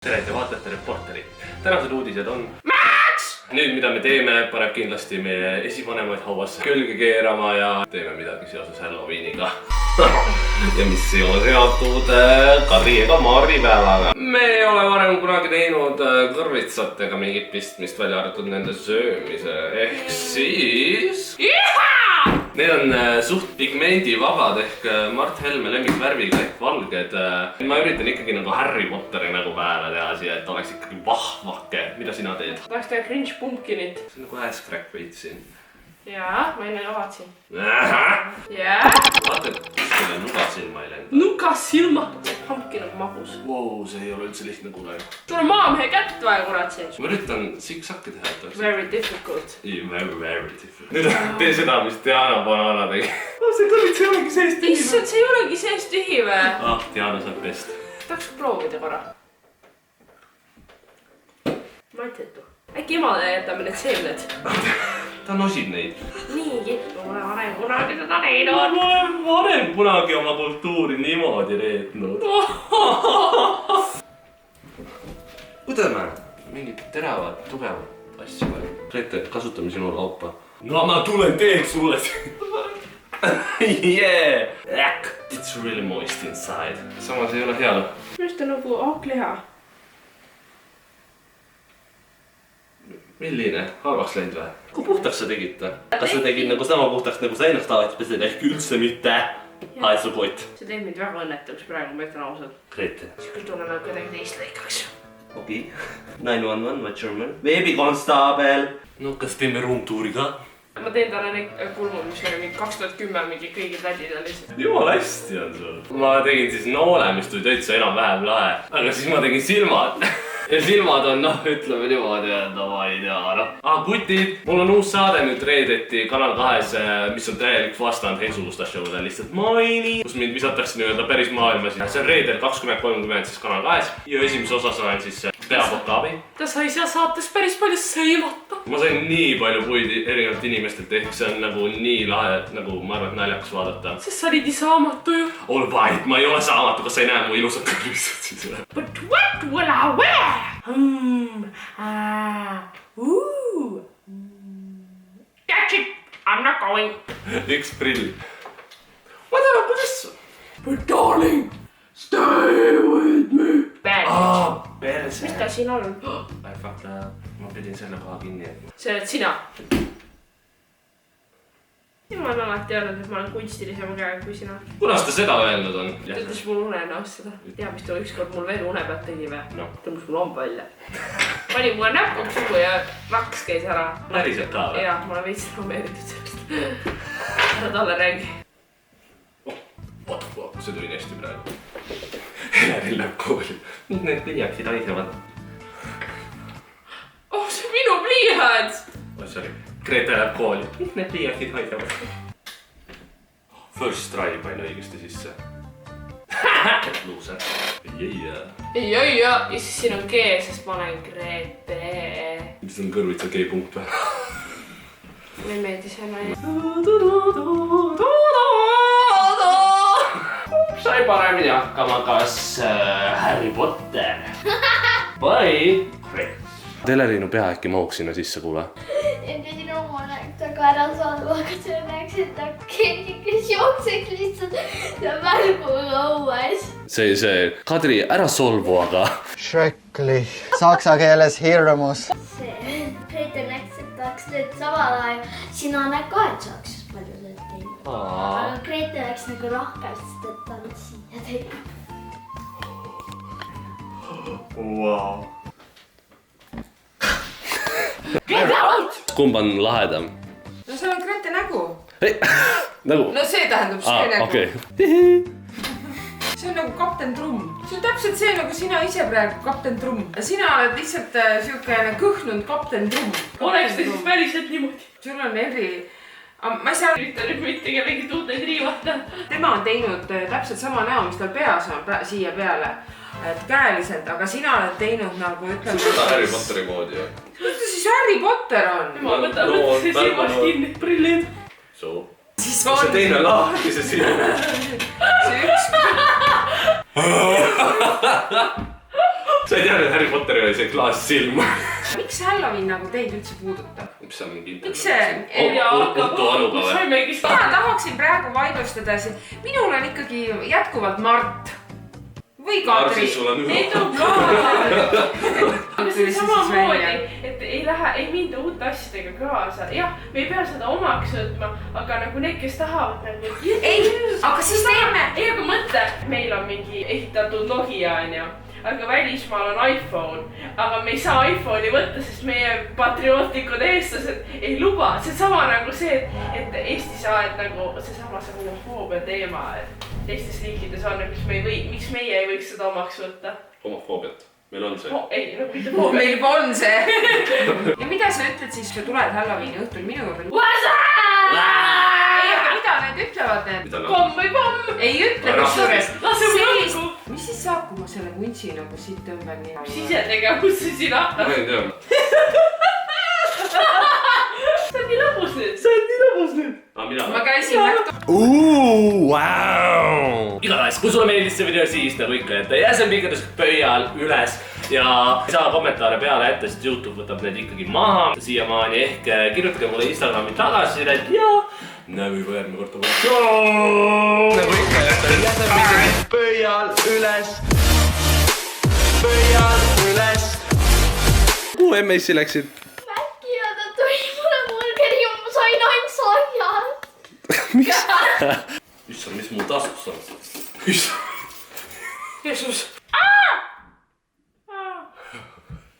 Tere, te vaatate Reporterit. Tänased uudised on Max! Nüüd, mida me teeme, paneb kindlasti meie esivanemaid hauasse külge keerama ja teeme midagi seoses Halloweeniga. Ja mis ei ole seotud Kadri ega Marri päevaga. Me ei ole varem kunagi teinud kõrvitsatega mingit pistmist välja arvatud nende söömise. Ehk siis... Need on suht pigmendivabad ehk Mart Helme lemmikvärviga ehk valged. Ma üritan ikkagi nagu Harry Potteri nagu pääle teha siia, et oleks ikkagi vahvake. Mida sina teed? Tahaks teha Grinch Pumpkinit. See on nagu ass-crack veits siin. Jaa, ma enne kavatsin. Jaa? Vaata, kus teile nugasilma ei lenda. Nugasilma! Pumpkin on magus. Wow, see ei ole üldse lihtne kuule. Sul on maamehe kätt vaja kurat siin. Ma üritan siksakki teha, et oleks... Very difficult. Very difficult. Nüüd tee seda, mis Diana Banana tegi. See kõrvits ei olegi seest tühi. Issand, see ei olegi seest tühi või? Diana saab best. Tahaks proovida korra. Maitsetu. Äkki emale jätame need seemned? Ta nosib neid. Niigi, ma pole varem kunagi seda teinud. Ma olen varem kunagi oma kultuuri niimoodi reetnud. Võtame mingid teravad, tugevad asju või? Reete, kasutame sinu laupa. No ma tulen teed sulle. Yeah! It's really moist inside. Samas ei ole hea. Minu arust on nagu haakliha. Milline? Halvaks läinud või? Kui puhtaks sa tegid ta? Kas sa tegid nagu sama puhtaks nagu sa ennast alati pesed ehk üldse mitte? Haetsupott. See teeb mind väga õnnetuks praegu, ma ütlen ausalt. Grete. Küll tunnen, et kuidagi teist lõikaks. Okei. 911, my German. Veebikonstaabel. No kas teeme roomtuuri ka? Ma teen talle neid kulmud, mis oli mingi 2010 mingi kõigil tädid on lihtsalt. Jumala hästi on sul. Ma tegin siis noole, mis tuli täitsa enam-vähem lahe. Aga siis ma tegin silmad. Ja silmad on, noh, ütleme niimoodi, et no ma ei tea, noh. Kutid, mul on uus saade nüüd reedeti Kanal 2, mis on täielik vastand Heisuusta show'le lihtsalt maini, kus mind visatakse nii-öelda päris maailma siin. See on reedel 20.30 siis Kanal 2 ja esimeses osas olen siis peapokaabi. Ta sai seal saates päris palju sõimata. Ma sain nii palju puid erinevalt inimestelt, ehk see on nagu nii lahe, nagu ma arvan, et naljakas vaadata. Sest sa olid nii saamatu ju. All right, ma ei ole saamatu, kas sa ei näe mu ilusat kõrvitsat siis või? But what will I wear? Catch it! I'm not going. Üks prill. Ma tean, kuidas... But darling, stay with me. Perse. Mis ta siin on? I fucked up. Ma pidin selle koha kinni. See oled sina. Ma olen alati öelnud, et ma olen kunstilisema käega kui sina. Kunas ta seda öelnud on? Ta ütles mul unenõos seda. Tea, mis ta ükskord mul veel une pealt tegi või? No. Tõmbus mul omb välja. Pani mulle näpud suhu ja raks käis ära. Päriselt ka või? Jaa, ma olen veits traumeeritud sellest. Ära talle räägi. What the fuck, see tuli hästi praegu. Järil läheb kooli. Need pliiaksid haisevad. Oh, see on minu pliiats! Oh, sorry. Grete läheb kooli. Need pliiaksid haisevad. First try panin õigesti sisse. Luuser. Ei. Ja siis siin on G, sest ma olen Grete. Mis on kõrvitsa G-punkt või? Mulle ei meeldi see naine. Sai paremini hakkama, kas Harry Potter või Grete? Teleliinu pea äkki mahuks sinna sisse, kuule. Pidin oma näitaga ära saada, aga see näeks, et ta keegi, kes jookseks lihtsalt märguga õues. See, Kadri, ära solvu, aga... Schrecklich. Saksa keeles hirmus. See Grete näeks, et tahaks tööd samal ajal. Sina näed ka, et saaks palju tööd teinud. Aga Grete läks nagu rohkem, sest et ta on siia teinud. Wow. Kumb on lahedam? No see on Grete nägu. Ei, nagu... No see tähendab see nägu. Okei. See on nagu kapten Trumm. See on täpselt see nagu sina ise praegu kapten Trumm. Sina oled lihtsalt siukene kõhnunud kapten Trumm. Oleks ta siis päriselt niimoodi? Sul on eri... Ma ei saa ühte nüüd mitte kellegi tundeid riivata. Tema on teinud täpselt sama näo, mis tal peas on siia peale. Et käeliselt, aga sina oled teinud nagu ütleme... See on seda Harry Potteri moodi ju. Kuidas ta siis Harry Potter on? Ma võtan see silmast kinni, prillid. So. Siis on... See teine lahti, see silm. See üks... sa ei teadnud, et Harry Potteril oli see klaassilm. miks Halloween nagu teid üldse puudutab? Mis see on mingi Miks see- Otto Anuga või? Mina tahaksin praegu vaidlustada, minul on ikkagi jätkuvalt Mart. Või Kadri. Sul on Need on see samamoodi, et ei minda uute asjadega kaasa. Jah, me ei pea seda omaks võtma, aga nagu need, kes tahavad nagu... Ei, aga siis teeme. Ei, aga mõtle, meil on mingi ehitatud Nokia, onju. Aga välismaal on iPhone, aga me ei saa iPhone'i võtta, sest meie patriootlikud eestlased ei luba. See sama nagu see, et Eestis on nagu seesama see homofoobia teema, et teistes riikides on, miks meie ei võiks seda omaks võtta? Homofoobiat, meil on see. Ei, no mitte foobia. Meil juba on see. Ja mida sa ütled siis, kui tuled Halloweeni õhtul minu juurde? Ei, aga mida need ütlevad need? Pomm või pomm? Ei ütle kusjuures. Lase mul õhku. Mis siis saab, kui ma selle vuntsi nagu siit tõmban nii? Sisetegevus sina. Ma ei tea. See on nii lõbus nüüd. Ma käisin Igatahes, kui sulle meeldis see video, siis nagu ikka, et jäsen piikadest pöial üles ja ei saa kommentaare peale ette, sest YouTube võtab need ikkagi maha siiamaani ehk kirjutage mulle Instagrami tagasisidet ja näeme juba järgmine kord. Nagu ikka, jäsen piikadest pöial üles. Kuhu MS-i läksid? Äkki ja ta tuli mulle burgeri ja ma sain ainult saiad. Issand, mis mul taskus on? Issand.